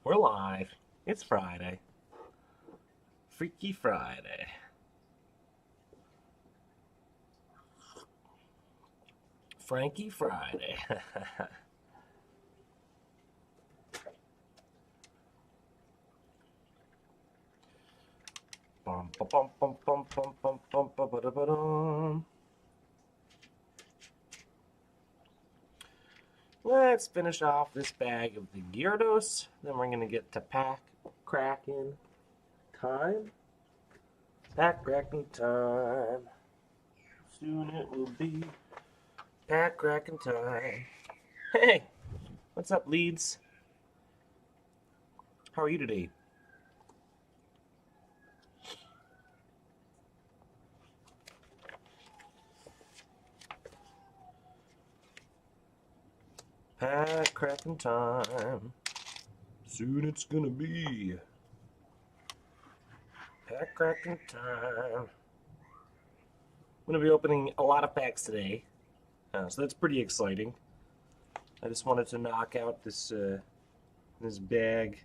We're live. It's Friday. Freaky Friday. Frankie Friday. Bum, bum, bum, bum, bum, bum, bum, bum, bum, ba, da, ba, dum. Let's finish off this bag of the Gyarados. Then we're going to get to pack cracking time. Pack cracking time. Soon it will be pack cracking time. Hey, what's up, Leeds? How are you today? Pack cracking time. Soon it's gonna be pack cracking time. I'm gonna be opening a lot of packs today, so that's pretty exciting. I just wanted to knock out this this bag,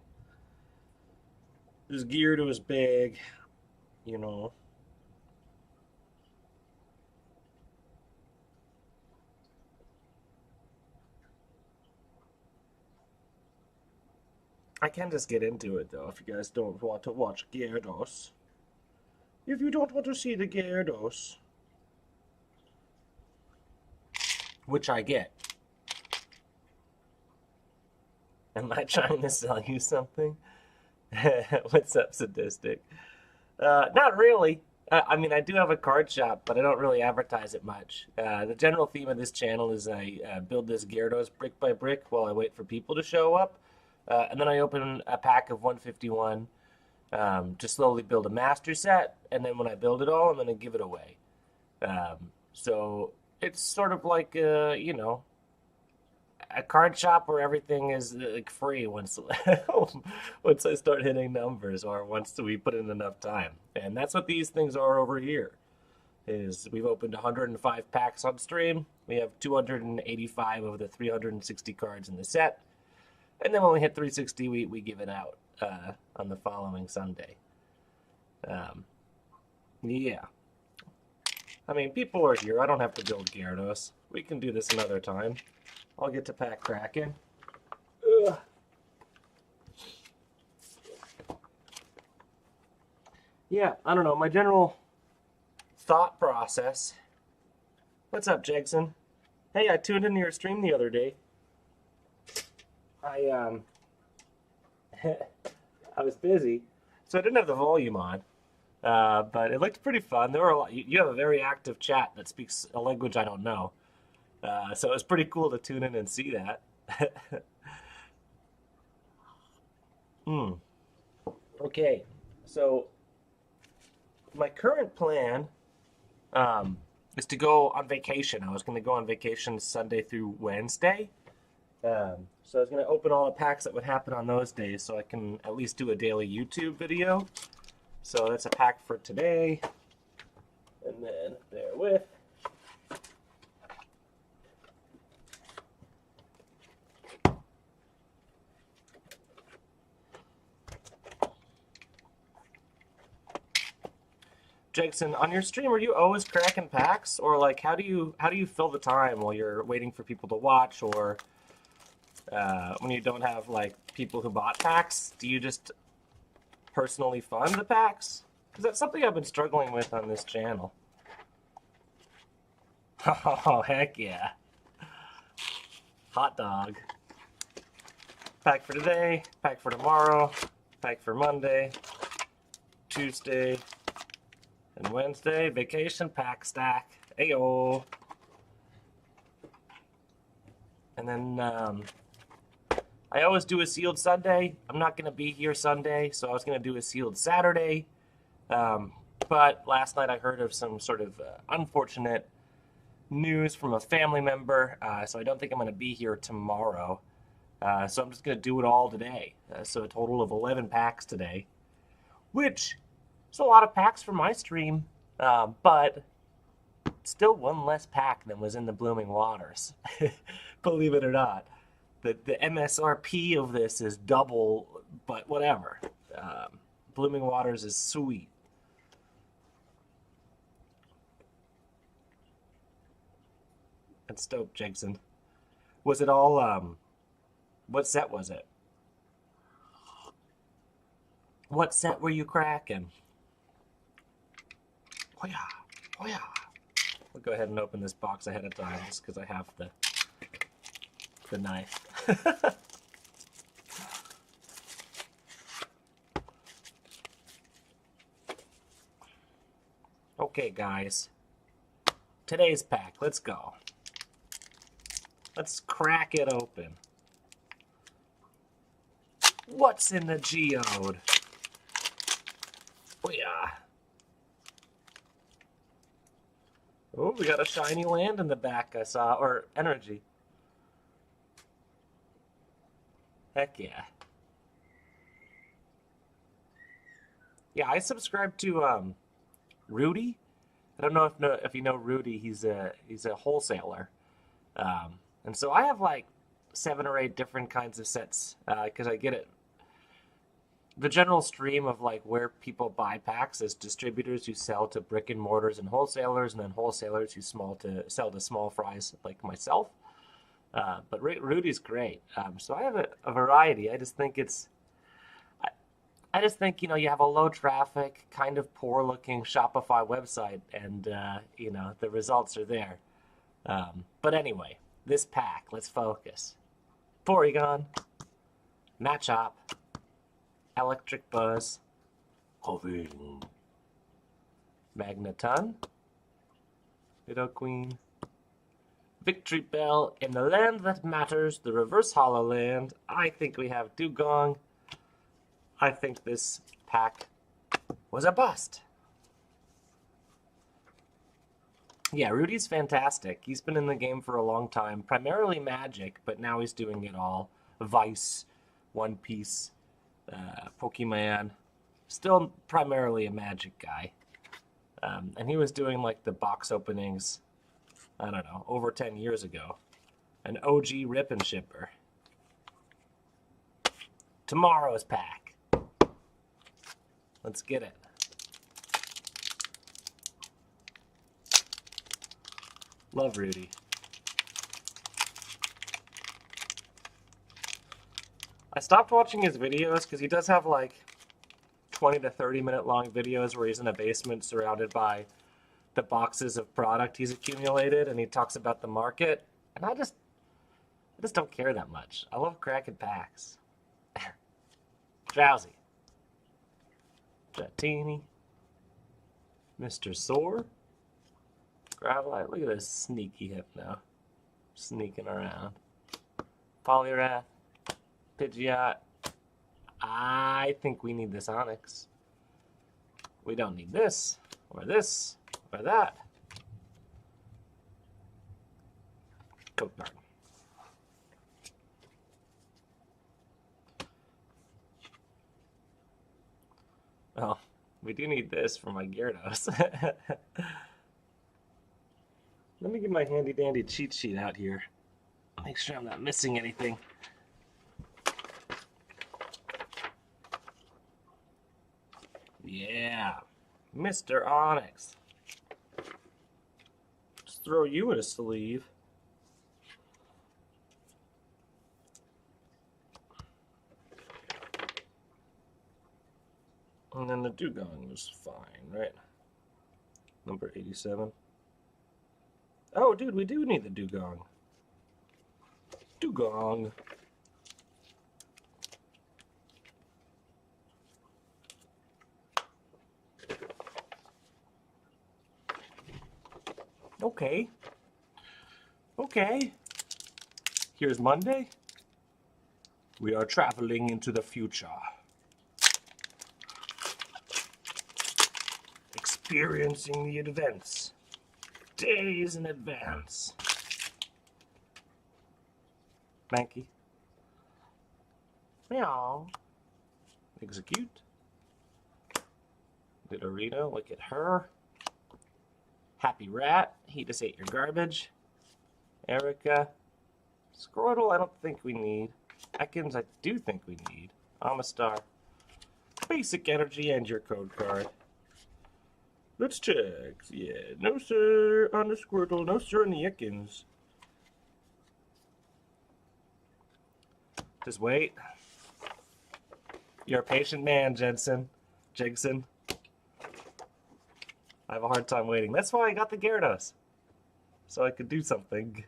this Gyarados bag, you know. I can just get into it though if you guys don't want to watch Gyarados. If you don't want to see the Gyarados, which I get. Am I trying to sell you something? What's up, Sadistic? Not really. I mean, I do have a card shop, but I don't really advertise it much. The general theme of this channel is I build this Gyarados brick by brick while I wait for people to show up. And then I open a pack of 151 to slowly build a master set. And then when I build it all, I'm going to give it away. So it's sort of like, you know, a card shop where everything is like free once once I start hitting numbers or once we put in enough time. And that's what these things are over here. Is we've opened 105 packs on stream. We have 285 of the 360 cards in the set. And then when we hit 360, we give it out on the following Sunday. Yeah. I mean, people are here. I don't have to build Gyarados. We can do this another time. I'll get to pack cracking. Ugh. Yeah, I don't know. My general thought process. What's up, Jackson? Hey, I tuned into your stream the other day. I was busy, so I didn't have the volume on. But it looked pretty fun. There were a lot. You have a very active chat that speaks a language I don't know. So it was pretty cool to tune in and see that. Okay, so my current plan is to go on vacation. I was going to go on vacation Sunday through Wednesday. So I was going to open all the packs that would happen on those days so I can at least do a daily YouTube video. So that's a pack for today. And then bear with. Jackson, on your stream, are you always cracking packs, or like how do you fill the time while you're waiting for people to watch, or when you don't have like people who bought packs? Do you just personally fund the packs? Because that's something I've been struggling with on this channel. Oh heck yeah! Hot dog. Pack for today. Pack for tomorrow. Pack for Monday, Tuesday. And Wednesday, vacation pack stack. Ayo. And then I always do a sealed Sunday. I'm not going to be here Sunday, so I was going to do a sealed Saturday. But last night I heard of some sort of unfortunate news from a family member, so I don't think I'm going to be here tomorrow. So I'm just going to do it all today. So a total of 11 packs today, which is a lot of packs for my stream, but still one less pack than was in the Blooming Waters. Believe it or not. The MSRP of this is double, but whatever. Blooming Waters is sweet. That's dope, Jigson. Was it all, what set was it? What set were you cracking? Oh yeah, oh yeah. I'll go ahead and open this box ahead of time just because I have the knife. Okay, guys. Today's pack. Let's go. Let's crack it open. What's in the geode? Oh, yeah. Oh, we got a shiny land in the back I saw, or energy. Heck yeah. Yeah, I subscribe to Rudy. I don't know if you know Rudy. He's a wholesaler, and so I have like 7 or 8 different kinds of sets because I get it. The general stream of like where people buy packs is distributors who sell to brick and mortars and wholesalers, and then wholesalers who sell to small fries like myself. But Rudy's great. So I have a variety. I just think I just think, you have a low traffic, kind of poor looking Shopify website, and, the results are there. But anyway, this pack, let's focus. Porygon, Machop, Electric Buzz, Hoving, Magneton, Nidoqueen, Victory Bell, in the land that matters, the Reverse Hollow Land. I think we have Dugong. I think this pack was a bust. Yeah, Rudy's fantastic. He's been in the game for a long time, primarily Magic, but now he's doing it all. Vice, One Piece, Pokemon. Still primarily a Magic guy. And he was doing like the box openings, I don't know, over 10 years ago. An OG rip and shipper. Tomorrow's pack. Let's get it. Love Rudy. I stopped watching his videos because he does have like 20 to 30 minute long videos where he's in a basement surrounded by the boxes of product he's accumulated, and he talks about the market, and I just don't care that much. I love cracking packs. Drowsy. Dratini, Mr. Soar, Gravelite. Look at this sneaky Hypno, sneaking around. Poliwrath, Pidgeot. I think we need this Onyx. We don't need this, or that. Coke Garden. Well, we do need this for my Gyarados. Let me get my handy dandy cheat sheet out here. Make sure I'm not missing anything. Yeah, Mr. Onyx. Just throw you in a sleeve. And then the Dugong was fine, right? Number 87. Oh, dude, we do need the Dugong. Dugong. Okay. Okay. Here's Monday. We are traveling into the future. experiencing the events days in advance. Mankey. Meow. Execute. Didorito, look at her. Happy Rat, he just ate your garbage. Erica. Squirtle, I don't think we need. Ekans, I do think we need. Amistar. Basic energy and your code card. Let's check. Yeah, no sir on the Squirtle, no sir on the Ekans. Just wait. You're a patient man, Jigson. I have a hard time waiting. That's why I got the Gyarados. So I could do something.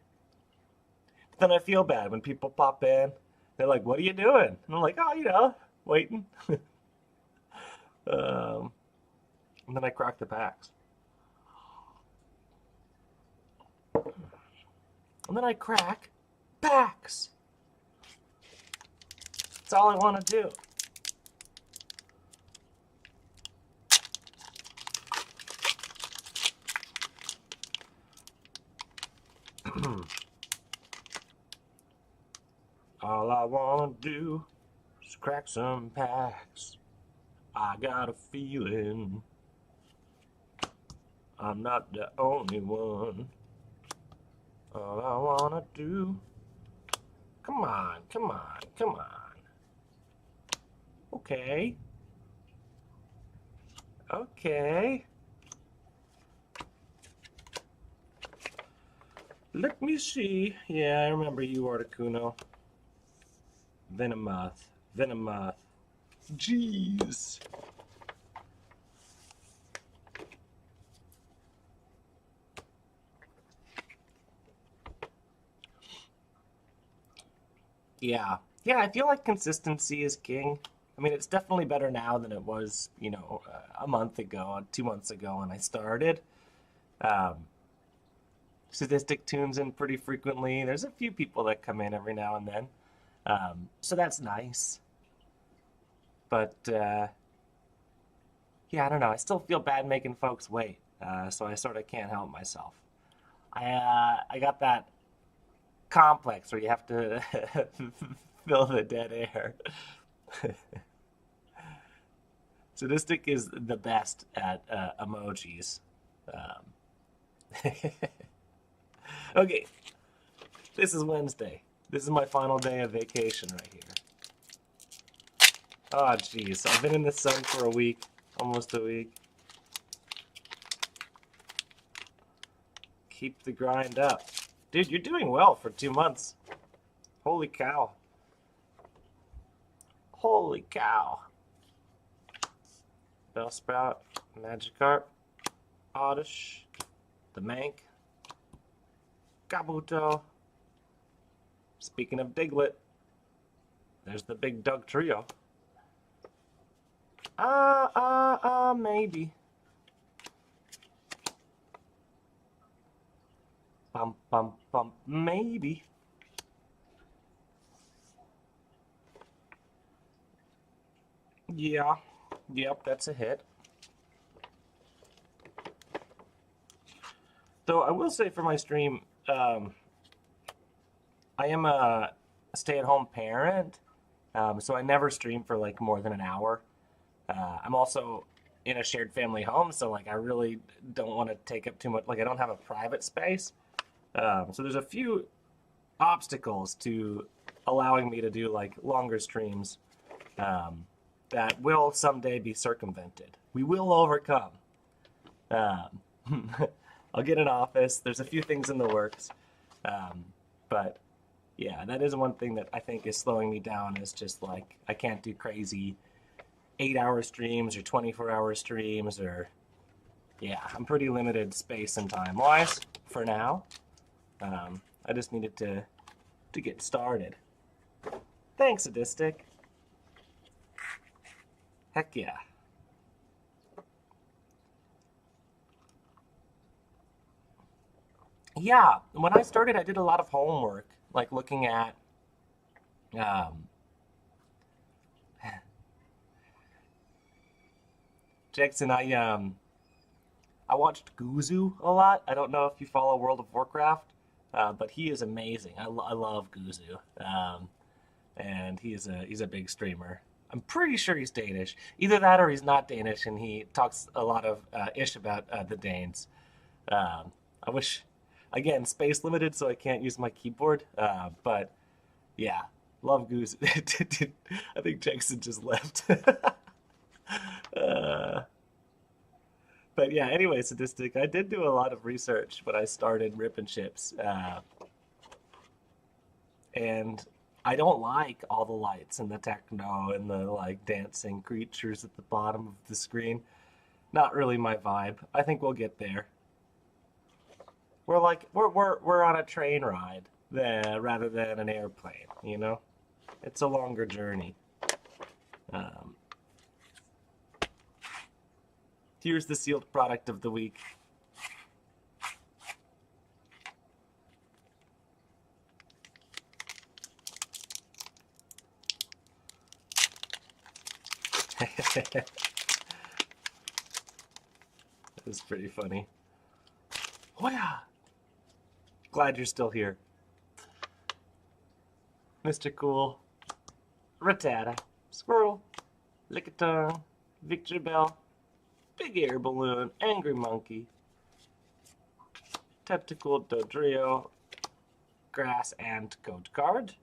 But then I feel bad when people pop in. They're like, what are you doing? And I'm like, oh, you know, waiting. And then I crack the packs. And then I crack packs. That's all I want to do. All I want to do is crack some packs. I got a feeling I'm not the only one. All I want to do. Come on, come on, come on. Okay. Okay. Let me see. Yeah, I remember you, Articuno. Venomoth. Jeez. Yeah. Yeah, I feel like consistency is king. I mean, it's definitely better now than it was, you know, a month ago, 2 months ago when I started. Um, Sadistic tunes in pretty frequently. There's a few people that come in every now and then. So that's nice. But, yeah, I don't know. I still feel bad making folks wait. So I sort of can't help myself. I got that complex where you have to fill the dead air. Sadistic is the best at emojis. Okay, this is Wednesday. This is my final day of vacation right here. Oh, jeez. I've been in the sun for a week, almost a week. Keep the grind up. Dude, you're doing well for 2 months. Holy cow. Holy cow. Bellsprout, Magikarp, Oddish, the Mank, Kabuto. Speaking of Diglett, there's the big Doug trio. Maybe. Maybe. Yeah. Yep, that's a hit. Though I will say for my stream, I am a stay-at-home parent, so I never stream for like more than an hour. I'm also in a shared family home, so like I really don't want to take up too much. Like I don't have a private space, so there's a few obstacles to allowing me to do like longer streams that will someday be circumvented. We will overcome. I'll get an office. There's a few things in the works, but yeah, that is one thing that I think is slowing me down. Is just like I can't do crazy 8-hour streams or 24-hour streams or yeah, I'm pretty limited space and time wise for now. I just needed to get started. Thanks, Sadistic. Heck yeah. Yeah, when I started, I did a lot of homework, like looking at um, Jackson. I watched Guzu a lot. I don't know if you follow World of Warcraft, but he is amazing. I love Guzu, and he's a big streamer. I'm pretty sure he's Danish. Either that or he's not Danish, and he talks a lot of ish about the Danes. I wish, again, space limited, so I can't use my keyboard. But yeah, love Goose. I think Jackson just left. uh, but yeah, anyway, Sadistic, I did do a lot of research when I started ripping ships. And I don't like all the lights and the techno and the like dancing creatures at the bottom of the screen. Not really my vibe. I think we'll get there. We're on a train ride rather than an airplane, you know? It's a longer journey. Um, Here's the sealed product of the week. That was pretty funny. Oh yeah! Glad you're still here. Mr. Cool, Rattata, Squirrel, Lickitung, Victory Bell, Big Air Balloon, Angry Monkey, Tentacle, Dodrio, Grass, and Code Card.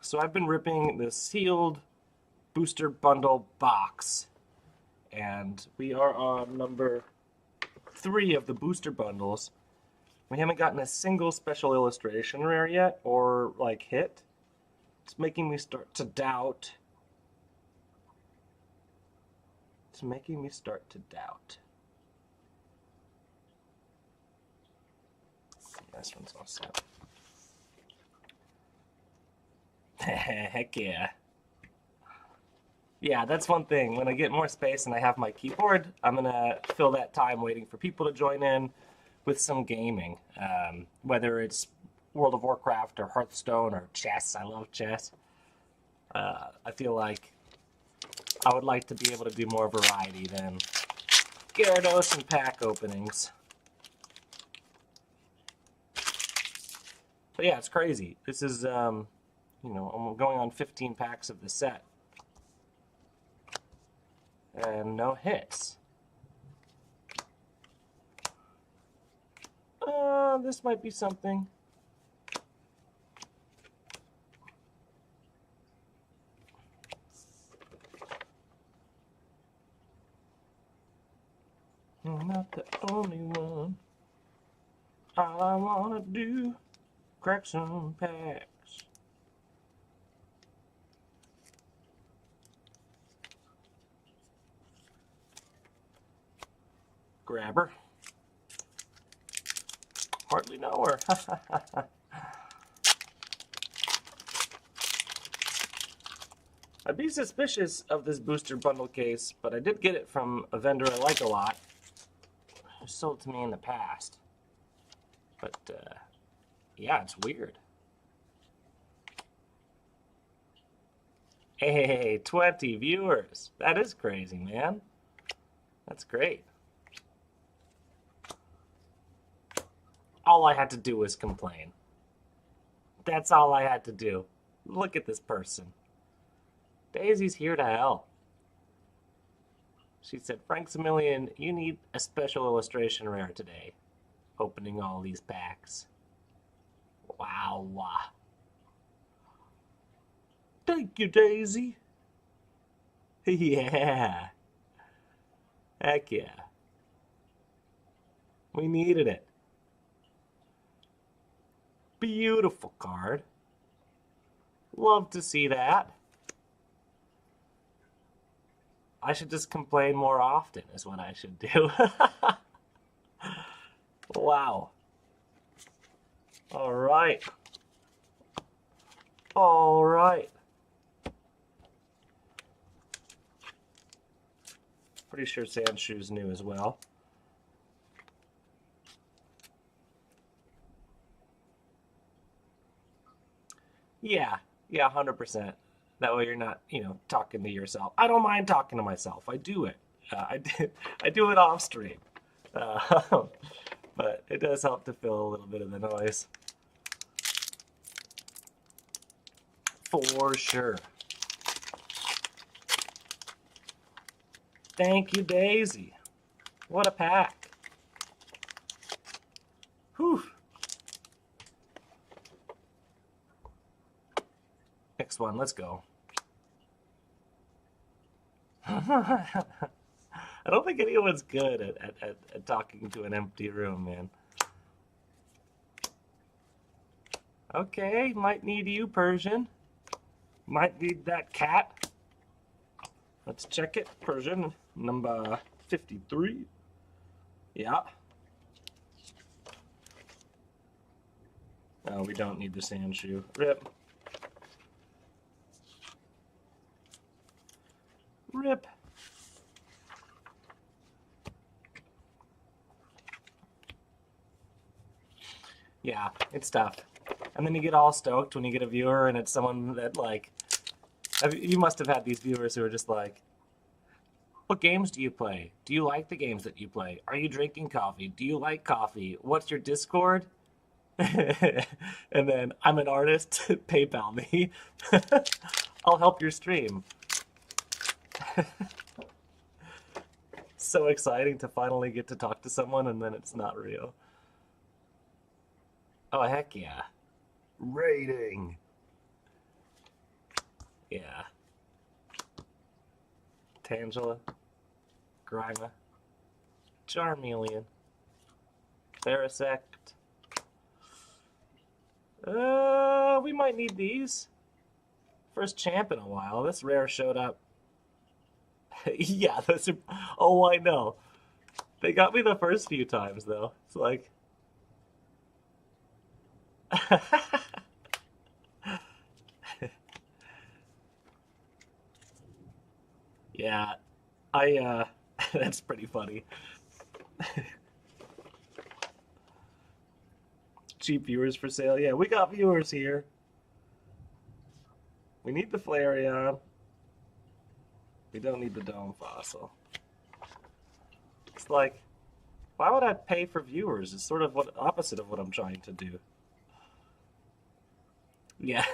So I've been ripping the sealed booster bundle box, and we are on number 3 of the booster bundles. We haven't gotten a single special illustration rare yet, or like hit. It's making me start to doubt. It's making me start to doubt. This one's all set. Heck yeah. Yeah, that's one thing. When I get more space and I have my keyboard, I'm gonna fill that time waiting for people to join in with some gaming. Whether it's World of Warcraft or Hearthstone or chess. I love chess. I feel like I would like to be able to do more variety than Gyarados and pack openings. But yeah, it's crazy. This is, you know, I'm going on 15 packs of the set. And no hits. This might be something. I'm not the only one. All I wanna do, crack some packs. Grabber. Hardly know her. I'd be suspicious of this booster bundle case, but I did get it from a vendor I like a lot, who sold to me in the past. But, yeah, it's weird. Hey, 20 viewers. That is crazy, man. That's great. All I had to do was complain. That's all I had to do. Look at this person. Daisy's here to help. She said, Franksimilian, you need a special illustration rare today. Opening all these packs. Wow. Thank you, Daisy. Yeah. Heck yeah. We needed it. Beautiful card. Love to see that. I should just complain more often is what I should do. Wow. All right. All right. Pretty sure Sandshoe's new as well. Yeah, 100%. That way you're not, you know, talking to yourself. I don't mind talking to myself. I do it. I do it off stream, uh, but it does help to fill a little bit of the noise. For sure. Thank you, Daisy. What a pack. Whew. Next one, let's go. I don't think anyone's good at talking to an empty room, man. Okay, might need you, Persian. Might need that cat. Let's check it. Persian, number 53. Yeah. Oh, we don't need the sand shoe. Rip. Rip. Yeah, it's tough. And then you get all stoked when you get a viewer and it's someone that, like, you must have had these viewers who are just like, what games do you play? Do you like the games that you play? Are you drinking coffee? Do you like coffee? What's your Discord? And then, I'm an artist, PayPal me. I'll help your stream. So exciting to finally get to talk to someone and then it's not real. Oh, heck yeah. Rating. Yeah. Tangela. Grima. Charmeleon. Therisect. We might need these. First champ in a while. This rare showed up. Yeah, those are... Oh, I know. They got me the first few times, though. It's like... Yeah, that's pretty funny. Cheap viewers for sale. Yeah, we got viewers here. We need the Flareon. We don't need the Dome Fossil. It's like, why would I pay for viewers? It's sort of what opposite of what I'm trying to do. Yeah.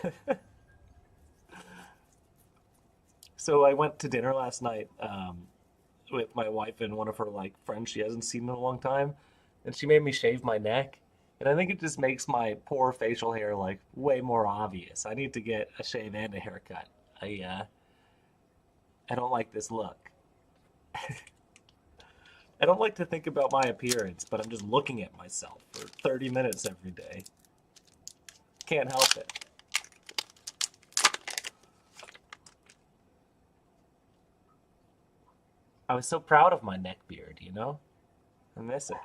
So I went to dinner last night with my wife and one of her like friends she hasn't seen in a long time, and she made me shave my neck, and I think it just makes my poor facial hair like way more obvious. I need to get a shave and a haircut. I don't like this look. I don't like to think about my appearance, but I'm just looking at myself for 30 minutes every day. Can't help it. I was so proud of my neck beard, you know? I miss it.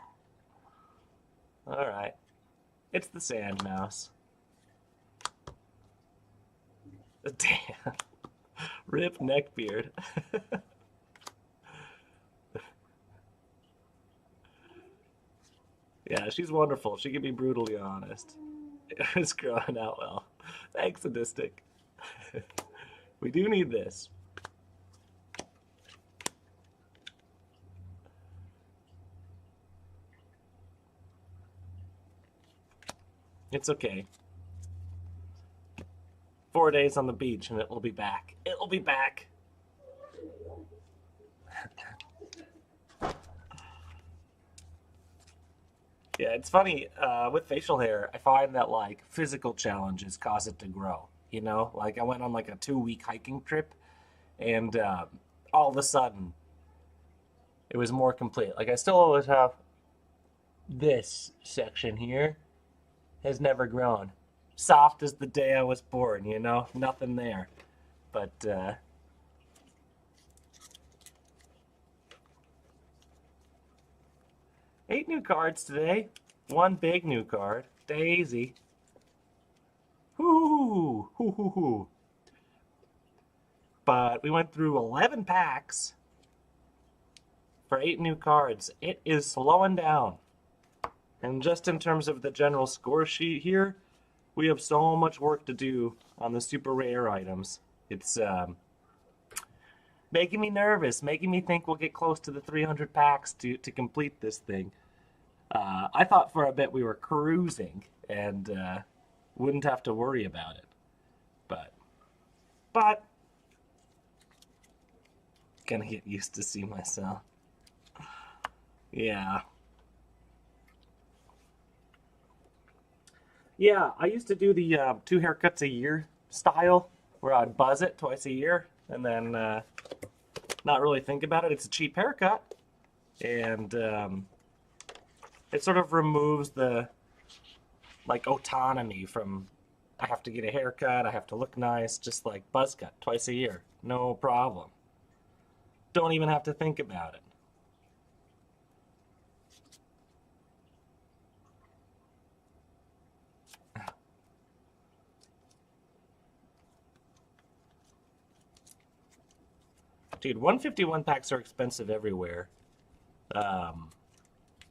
Alright. It's the sand mouse. Damn. Rip neck beard. Yeah, she's wonderful. She can be brutally honest. It's growing out well. Thanks, Sadistic. We do need this. It's okay. 4 days on the beach and it will be back. It will be back. Yeah, it's funny, with facial hair, I find that like physical challenges cause it to grow. You know, like I went on like a 2 week hiking trip and all of a sudden it was more complete. Like I still always have this section here has never grown. Soft as the day I was born, you know? Nothing there. But, 8 new cards today. 1 big new card. Daisy. Hoo hoo hoo hoo. But we went through 11 packs for 8 new cards. It is slowing down. And just in terms of the general score sheet here, we have so much work to do on the super rare items. It's making me nervous, making me think we'll get close to the 300 packs to complete this thing. I thought for a bit we were cruising and wouldn't have to worry about it. But, gonna get used to see myself. Yeah. Yeah, I used to do the 2 haircuts a year style, where I'd buzz it twice a year and then not really think about it. It's a cheap haircut, and it sort of removes the like autonomy from I have to get a haircut, I have to look nice, just like buzz cut twice a year, no problem. Don't even have to think about it. Dude, 151 packs are expensive everywhere. Um,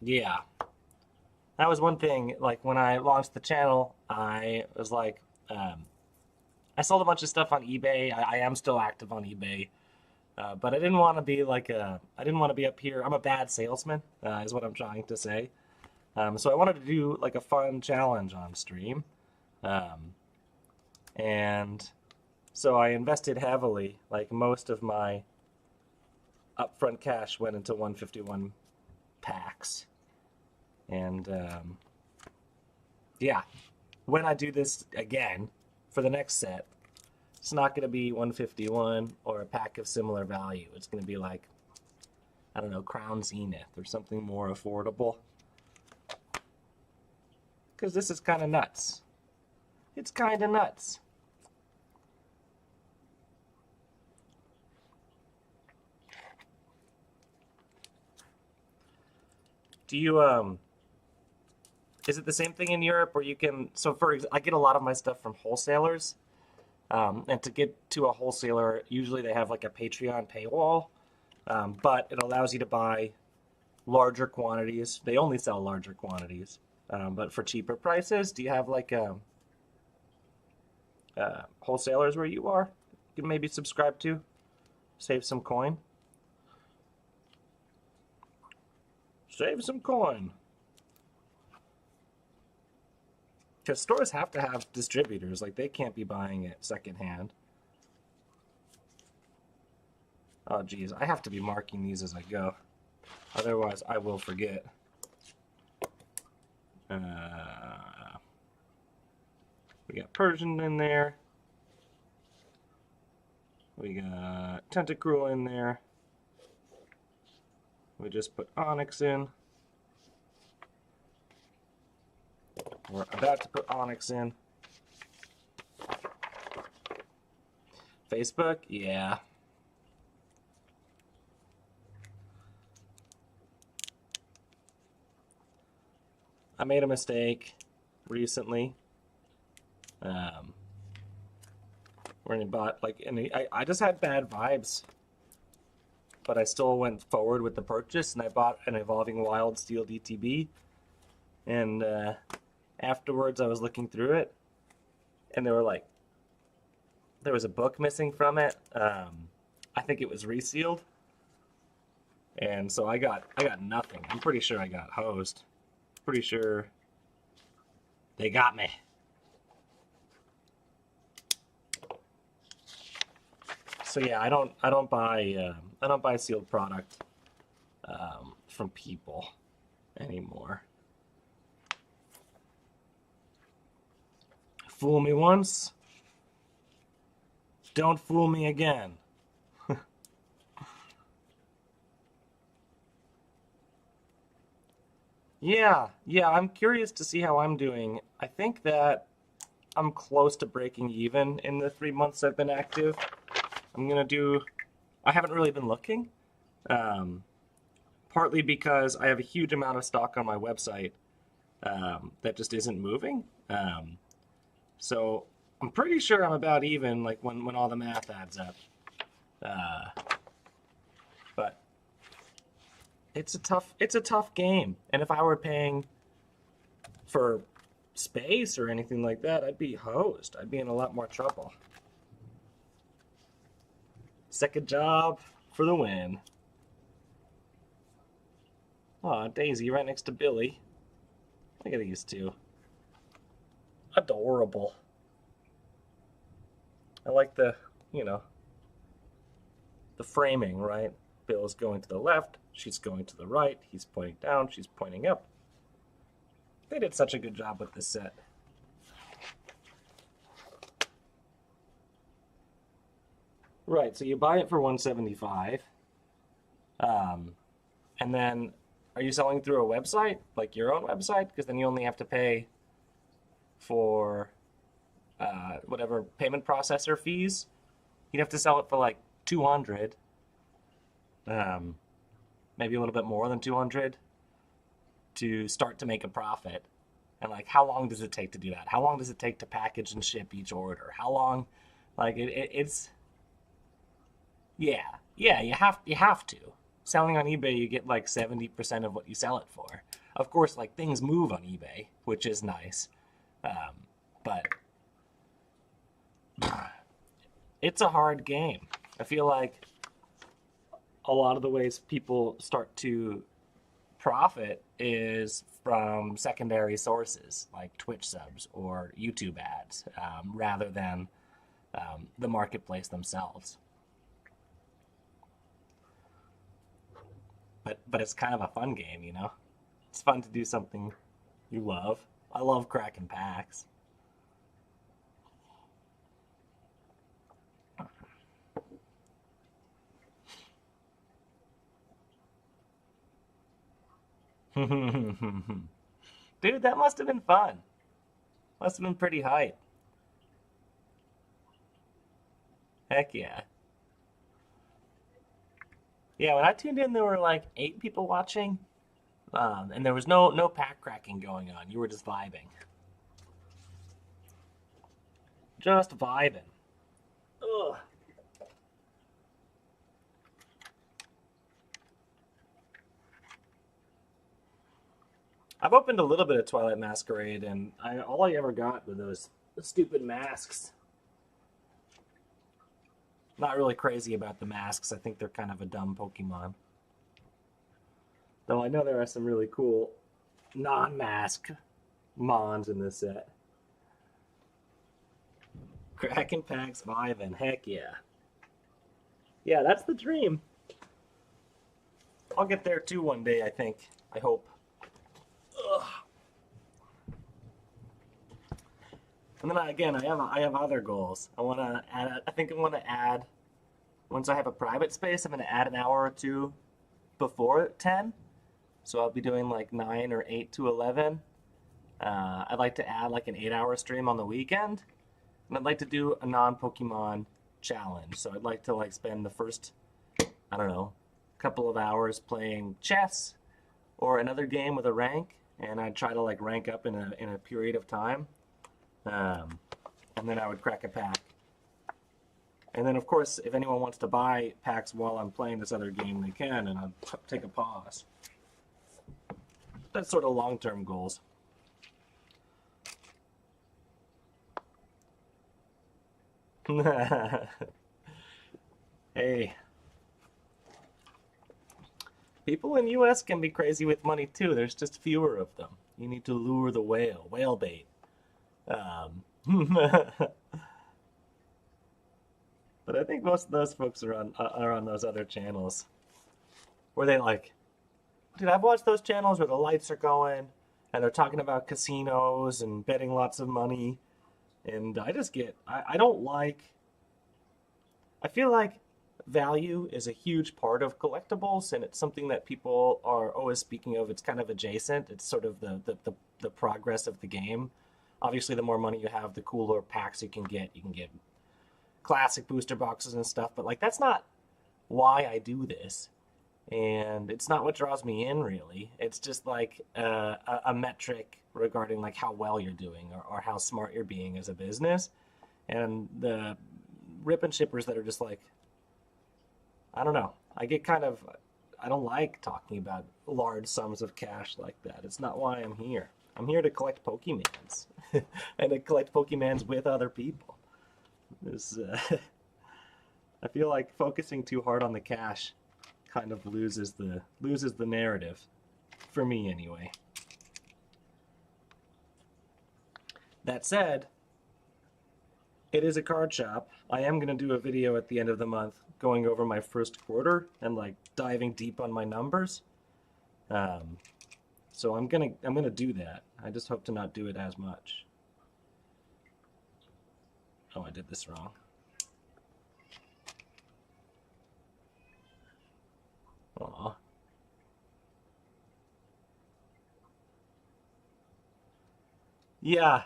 yeah, that was one thing. Like when I launched the channel, I was like, I sold a bunch of stuff on eBay. I am still active on eBay, but I didn't want to be like I didn't want to be up here. I'm a bad salesman, is what I'm trying to say. So I wanted to do like a fun challenge on stream, um, and so I invested heavily. Like most of my upfront cash went into 151 packs. And yeah, when I do this again for the next set, it's not going to be 151 or a pack of similar value. It's going to be like, I don't know, Crown Zenith or something more affordable. Because this is kind of nuts. It's kind of nuts. Do you, is it the same thing in Europe where you can, so I get a lot of my stuff from wholesalers, and to get to a wholesaler, usually they have like a Patreon paywall, but it allows you to buy larger quantities. They only sell larger quantities, but for cheaper prices. Do you have like wholesalers where you are? You can maybe subscribe to, save some coin. Save some coin. Because stores have to have distributors. Like, they can't be buying it secondhand. Oh, geez. I have to be marking these as I go. Otherwise, I will forget. We got Persian in there. We got Tentacruel in there. We just put Onyx in. We're about to put Onyx in. Facebook? Yeah. I made a mistake recently. Where I bought, like, and I just had bad vibes. But I still went forward with the purchase, and I bought an Evolving Wild Steel DTB. And afterwards, I was looking through it, and they were like, there was a book missing from it. I think it was resealed, and so I got nothing. I'm pretty sure I got hosed. Pretty sure they got me. So yeah, I don't buy sealed product from people anymore. Fool me once, don't fool me again. Yeah, I'm curious to see how I'm doing. I think that I'm close to breaking even in the 3 months I've been active. I haven't really been looking, partly because I have a huge amount of stock on my website that just isn't moving. So I'm pretty sure I'm about even, like when all the math adds up. But it's a tough game, and if I were paying for space or anything like that, I'd be hosed. I'd be in a lot more trouble. Second job for the win. Aw, Daisy right next to Billy. Look at these two. Adorable. I like the, you know, the framing, right? Bill's going to the left, she's going to the right, he's pointing down, she's pointing up. They did such a good job with this set. Right, so you buy it for $175. And then are you selling through a website, like your own website? Because then you only have to pay for whatever payment processor fees. You'd have to sell it for like 200, maybe a little bit more than 200 to start to make a profit. And like, how long does it take to do that? How long does it take to package and ship each order? How long? Like it's yeah, you have to. Selling on eBay, you get like 70% of what you sell it for. Of course, like things move on eBay, which is nice, but it's a hard game. I feel like a lot of the ways people start to profit is from secondary sources like Twitch subs or YouTube ads, rather than the marketplace themselves. But it's kind of a fun game, you know? It's fun to do something you love. I love cracking packs. Dude, that must have been fun. Must have been pretty hype. Heck yeah. Yeah, when I tuned in, there were like 8 people watching, and there was no pack cracking going on. You were just vibing, just vibing. Ugh. I've opened a little bit of Twilight Masquerade, and all I ever got were those stupid masks. Not really crazy about the masks. I think they're kind of a dumb Pokemon. Though I know there are some really cool non-mask Mons in this set. Cracking packs, vibing, heck yeah. Yeah, that's the dream. I'll get there too one day, I think. I hope. Ugh. And then again, I have other goals. I want to add. I think I want to add. Once I have a private space, I'm going to add an hour or two before 10. So I'll be doing like 9 or 8 to 11. I'd like to add like an 8-hour stream on the weekend, and I'd like to do a non-Pokemon challenge. So I'd like to like spend the first, I don't know, couple of hours playing chess or another game with a rank, and I'd try to like rank up in a period of time. And then I would crack a pack. And then, of course, if anyone wants to buy packs while I'm playing this other game, they can, and I'll take a pause. That's sort of long-term goals. Hey. People in US can be crazy with money, too. There's just fewer of them. You need to lure the whale bait. But I think most of those folks are on those other channels where they like, dude, I've watched those channels where the lights are going and they're talking about casinos and betting lots of money, and I don't like. I feel like value is a huge part of collectibles, and it's something that people are always speaking of. It's kind of adjacent. It's sort of the progress of the game. Obviously, the more money you have, the cooler packs you can get. You can get classic booster boxes and stuff, but like that's not why I do this, and it's not what draws me in really. It's just like a metric regarding like how well you're doing or how smart you're being as a business. And the rip and shippers that are just like, I don't know, I don't like talking about large sums of cash like that. It's not why I'm here. I'm here to collect Pokemans and to collect Pokemans with other people. I feel like focusing too hard on the cash kind of loses the narrative, for me anyway. That said, it is a card shop. I am going to do a video at the end of the month going over my first quarter and like diving deep on my numbers. So I'm gonna do that. I just hope to not do it as much. Oh, I did this wrong. Aw. Yeah,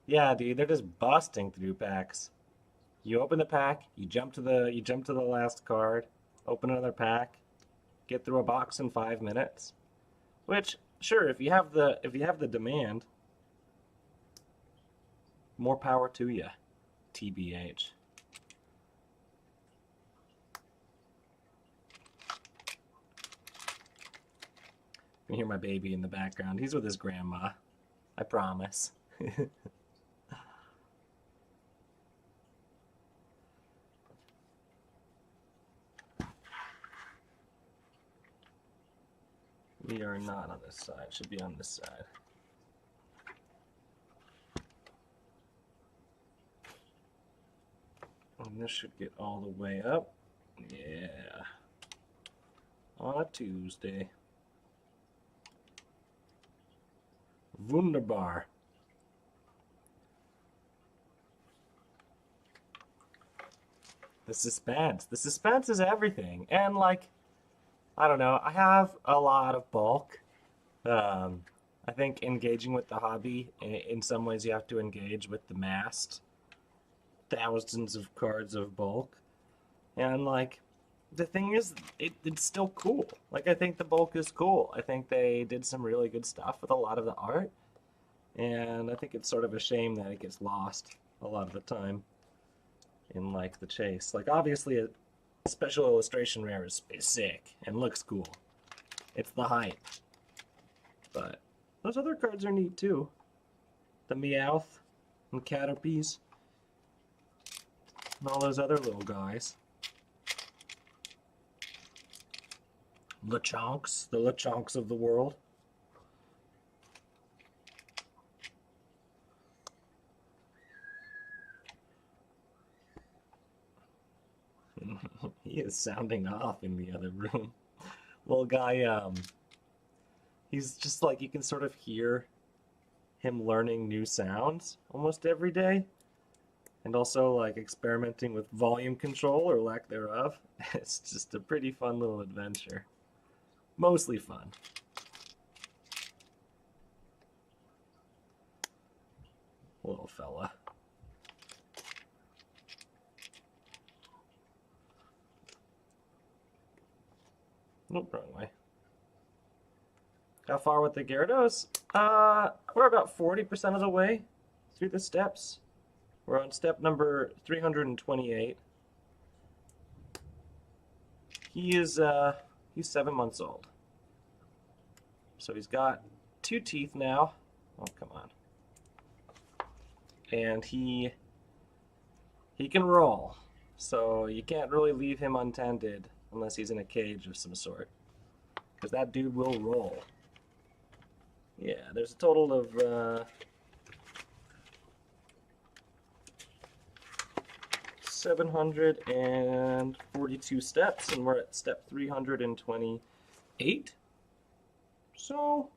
yeah, dude, they're just busting through packs. You open the pack, you jump to the last card, open another pack, get through a box in 5 minutes. Which, sure, if you have the demand, more power to you, TBH. You can hear my baby in the background. He's with his grandma. I promise. We are not on this side. Should be on this side. And this should get all the way up. Yeah. On a Tuesday. Wunderbar. The suspense. The suspense is everything. And like, I don't know, I have a lot of bulk. I think engaging with the hobby, in some ways you have to engage with the massed thousands of cards of bulk. And like, the thing is, it's still cool. Like, I think the bulk is cool. I think they did some really good stuff with a lot of the art. And I think it's sort of a shame that it gets lost a lot of the time in like the chase. Like, obviously a special illustration rare is sick and looks cool. It's the hype. But those other cards are neat too. The Meowth and Caterpies and all those other little guys. Lechonks, the Lechonks of the world. He is sounding off in the other room. Little guy, he's just like, you can sort of hear him learning new sounds almost every day. And also like experimenting with volume control or lack thereof. It's just a pretty fun little adventure. Mostly fun. Little fella. Nope, wrong way. How far with the Gyarados? We're about 40% of the way through the steps. We're on step number 328. He's 7 months old. So he's got 2 teeth now. Oh, come on. And he can roll. So you can't really leave him untended unless he's in a cage of some sort. Because that dude will roll. Yeah, there's a total of 742 steps, and we're at step 328. So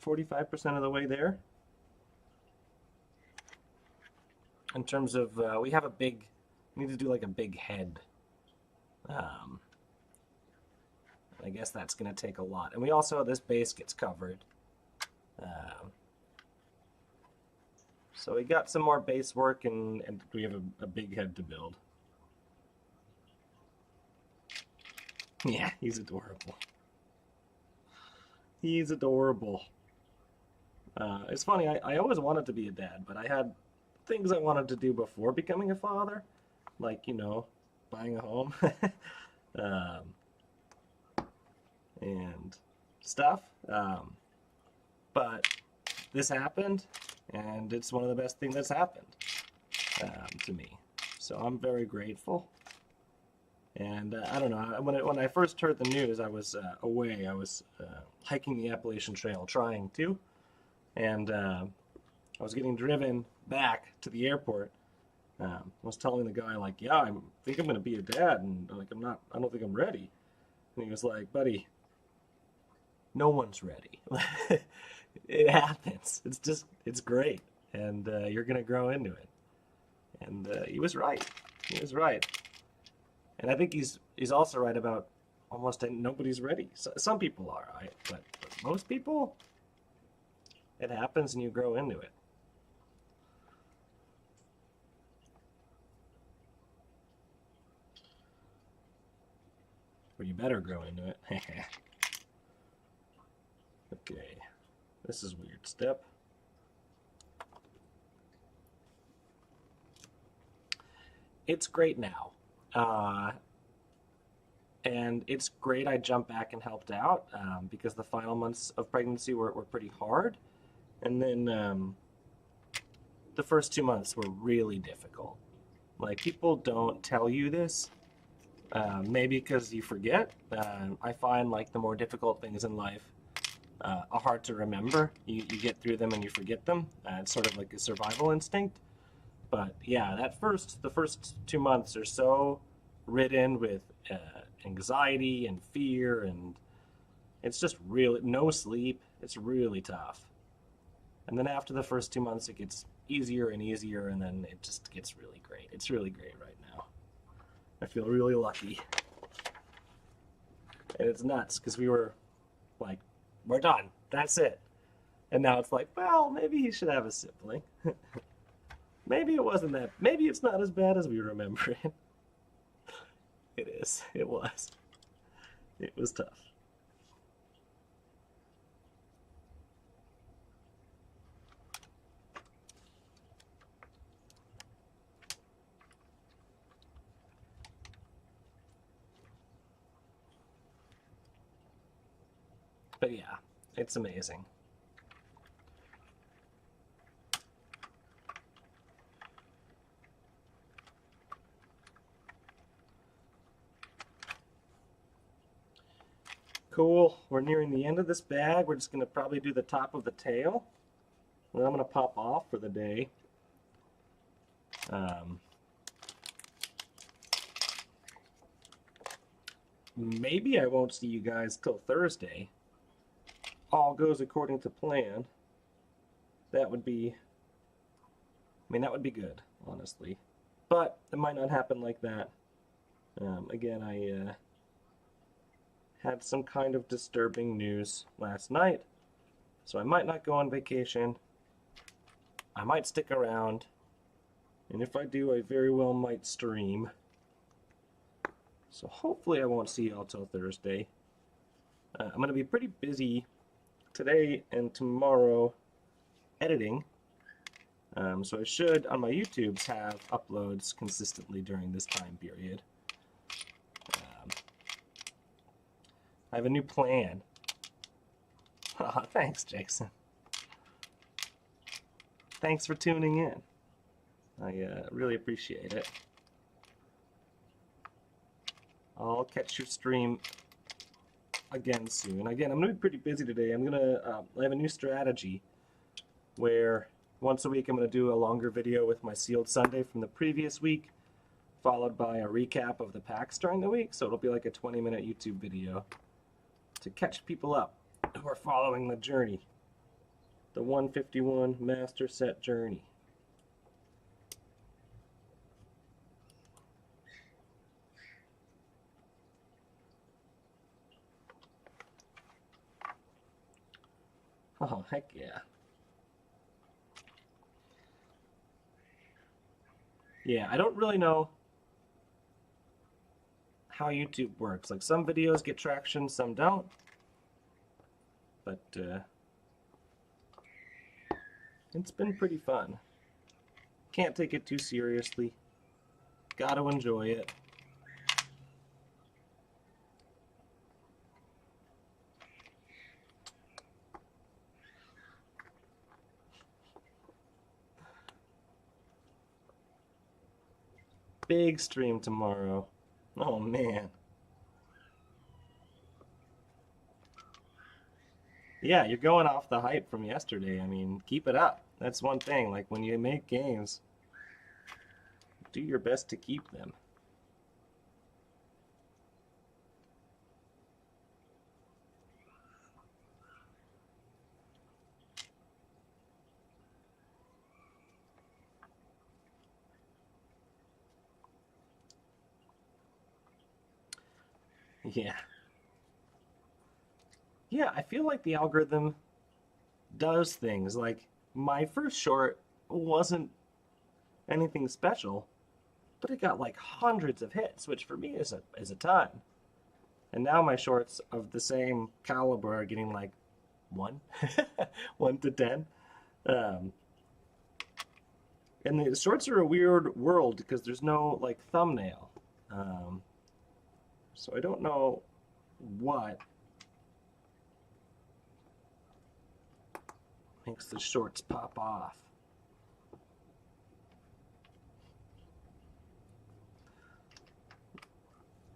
45% of the way there. In terms of, we need to do like a big head. I guess that's going to take a lot. And we also, this base gets covered. So we got some more base work, and we have a big head to build. Yeah, he's adorable. He's adorable. It's funny, I always wanted to be a dad, but I had things I wanted to do before becoming a father. Like, you know, buying a home. And stuff. But this happened, and it's one of the best things that's happened to me. So I'm very grateful. And I don't know, when I first heard the news, I was away. I was hiking the Appalachian Trail, trying to, and I was getting driven back to the airport. I was telling the guy like, "Yeah, I think I'm gonna be a dad, and like I'm not. I don't think I'm ready." And he was like, "Buddy, no one's ready. It happens. It's great, and you're gonna grow into it." And he was right. He was right. And I think he's also right about almost nobody's ready. So, some people are, right? But most people, it happens and you grow into it. Or you better grow into it. Okay, this is a weird step. It's great now. Uh, and it's great I jumped back and helped out because the final months of pregnancy were pretty hard. And then the first 2 months were really difficult. Like, people don't tell you this, maybe because you forget. I find like the more difficult things in life are hard to remember. You get through them and you forget them. It's sort of like a survival instinct. But yeah, the first 2 months are so ridden with anxiety and fear, and it's just really no sleep. It's really tough. And then after the first 2 months, it gets easier and easier, and then it just gets really great. It's really great right now. I feel really lucky. And it's nuts because we were like, we're done. That's it. And now it's like, well, maybe he should have a sibling. Maybe it wasn't that. Maybe it's not as bad as we remember it. It is. It was. It was tough. But yeah, it's amazing. Cool. We're nearing the end of this bag. We're just going to probably do the top of the tail. And then I'm going to pop off for the day. Um, Maybe I won't see you guys till Thursday. All goes according to plan. That would be, I mean, that would be good, honestly. But it might not happen like that. Again, I had some kind of disturbing news last night, so I might not go on vacation. I might stick around, and if I do, I very well might stream. So hopefully I won't see y'all till Thursday. I'm going to be pretty busy today and tomorrow editing. So I should, on my YouTubes, have uploads consistently during this time period. I have a new plan. Oh, thanks, Jason. Thanks for tuning in. I really appreciate it. I'll catch your stream again soon. Again, I'm going to be pretty busy today. I have a new strategy where once a week I'm going to do a longer video with my Sealed Sunday from the previous week, followed by a recap of the packs during the week. So it'll be like a 20-minute YouTube video to catch people up who are following the journey, the 151 master set journey. Oh, heck yeah. Yeah, I don't really know how YouTube works. Like, some videos get traction, some don't. But it's been pretty fun. Can't take it too seriously. Gotta enjoy it. Big stream tomorrow. Oh man. Yeah, you're going off the hype from yesterday. I mean, keep it up. That's one thing. Like when you make games, do your best to keep them. Yeah. Yeah, I feel like the algorithm does things. Like my first short wasn't anything special, but it got like hundreds of hits, which for me is a ton. And now my shorts of the same caliber are getting like one, 1 to 10. Um, and the shorts are a weird world because there's no like thumbnail. Um, so I don't know what makes the shorts pop off.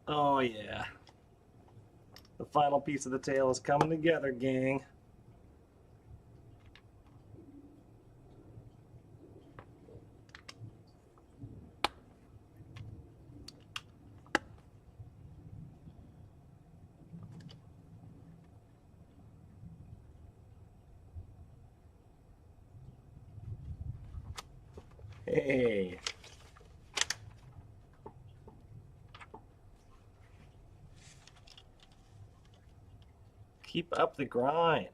Oh yeah. The final piece of the tail is coming together, gang. Hey. Keep up the grind.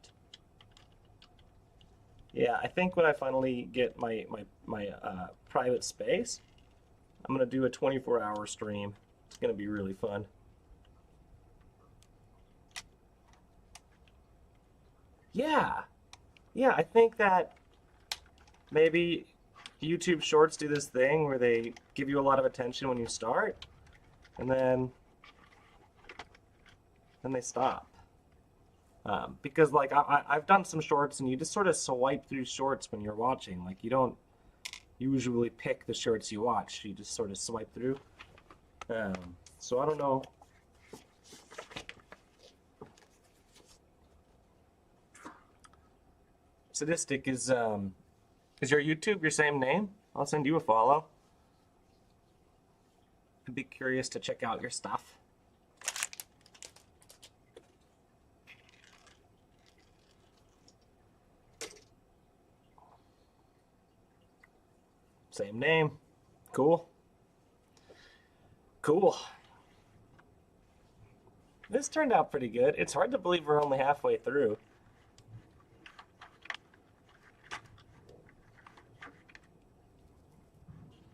Yeah, I think when I finally get my private space, I'm gonna do a 24-hour stream. It's gonna be really fun. Yeah, yeah, I think that maybe YouTube Shorts do this thing where they give you a lot of attention when you start, and then they stop. Because like I've done some shorts, and you just sort of swipe through shorts when you're watching. Like you don't usually pick the shorts you watch. You just sort of swipe through. So I don't know. Sadistic is your YouTube your same name? I'll send you a follow. I'd be curious to check out your stuff. Same name. Cool. Cool. This turned out pretty good. It's hard to believe we're only halfway through.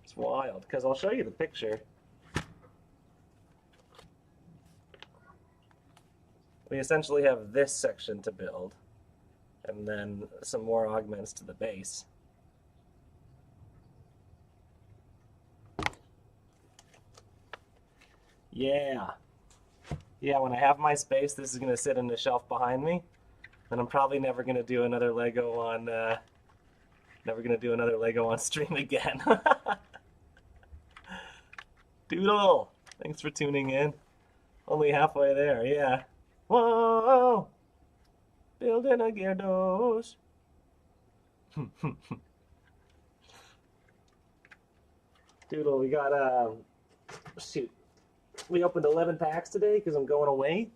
It's wild, because I'll show you the picture. We essentially have this section to build, and then some more augments to the base. Yeah. Yeah, when I have my space, this is going to sit in the shelf behind me, and I'm probably never going to do another Lego on stream again. Doodle, thanks for tuning in. Only halfway there, yeah. Whoa, building a Gyarados. Doodle, we got shoot. We opened 11 packs today because I'm going away.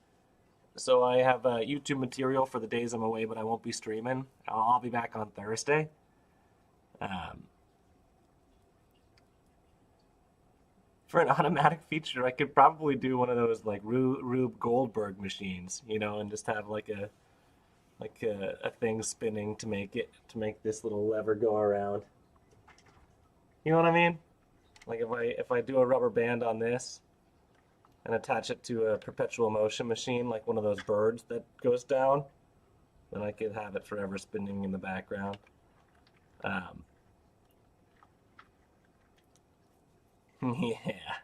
So I have YouTube material for the days I'm away, but I won't be streaming. I'll be back on Thursday. Um, for an automatic feature, I could probably do one of those like Rube Goldberg machines, and just have like a thing spinning to make this little lever go around. You know what I mean? Like if I do a rubber band on this and attach it to a perpetual motion machine, like one of those birds that goes down, then I could have it forever spinning in the background. Um, yeah,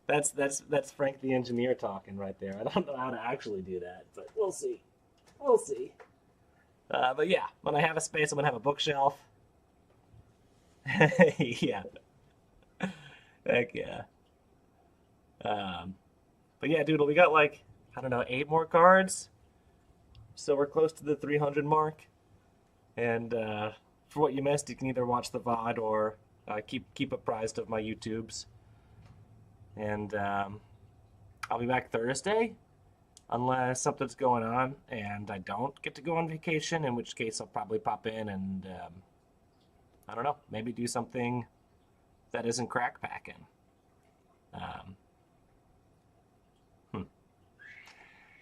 that's Frank the engineer talking right there. I don't know how to actually do that, but we'll see. We'll see. But yeah, when I have a space, I'm gonna have a bookshelf. Yeah, heck yeah. But yeah, dude, we got like, I don't know, 8 more cards. So we're close to the 300 mark. And for what you missed, you can either watch the VOD or keep apprised of my YouTubes. And I'll be back Thursday, unless something's going on and I don't get to go on vacation, in which case I'll probably pop in and, I don't know, maybe do something that isn't crack packing. Um,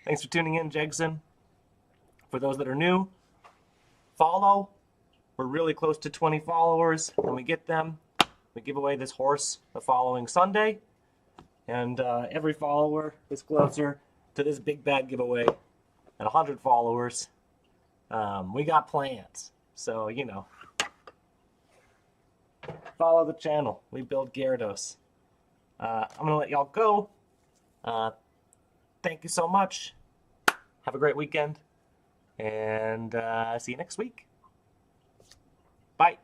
Thanks for tuning in, Jegson. For those that are new, follow. We're really close to 20 followers. When we get them, we give away this horse the following Sunday. And every follower is closer to this big bad giveaway. At 100 followers, we got plans. So, follow the channel. We build Gyarados. I'm going to let y'all go. Thank you so much. Have a great weekend. And see you next week. Bye.